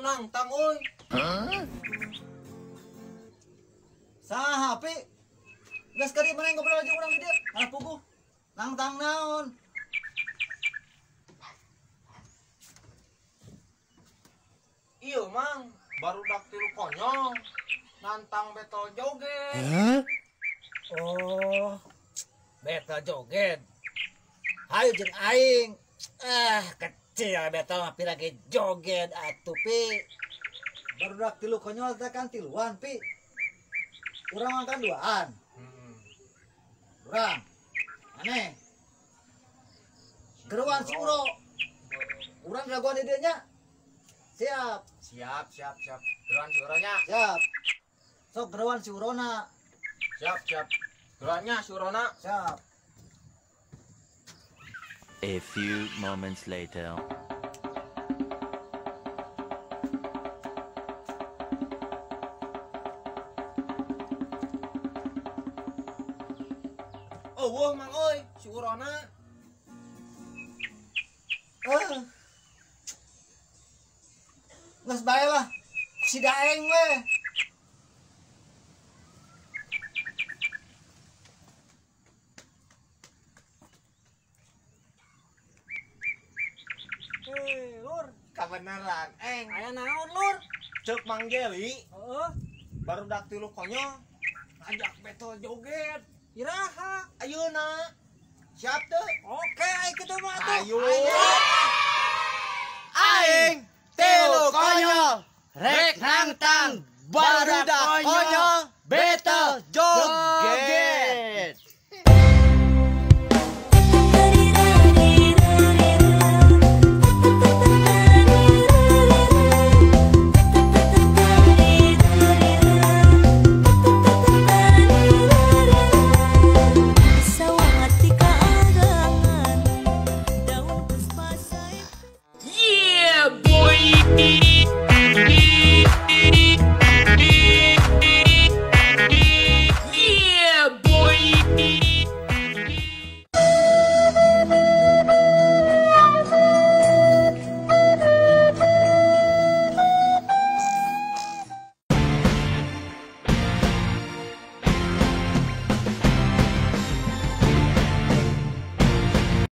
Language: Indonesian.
nantang euy. Saha pi? Geus kali mana ngobrol aja urang di dieu. Alah puguh. Nantang naon? Iya mang, baru dak tilu konyol. Nantang beto joget. Oh. Beta joget. Hayu jeung aing. Kecil beta mah pi lagi joget atuh pi. Baru dak tilu konyol teh kan tiluan pi. Urang kan duaan. Urang. Aneh. Geruan si Uro. Urang jagoan di dieu nya. Siap. Siap. Geruan si Uranya. Siap. Sok geruan si Urona. Siap. Geruannya si Urona. Siap. A few moments later. Wah mang euy, si Urona. Geus bae lah. Si Daeng we. Lur, kabeneran eng. Aya naon, Lur? Ceuk Mang Jeli, Heeh. baru dak tilu konyol. Ngajak beto joget. Iraha. Ayeuna. Siap teu? Oke, ayo kita mah atuh. Ayo. Aing tilu konyol rek nantang barudak konyol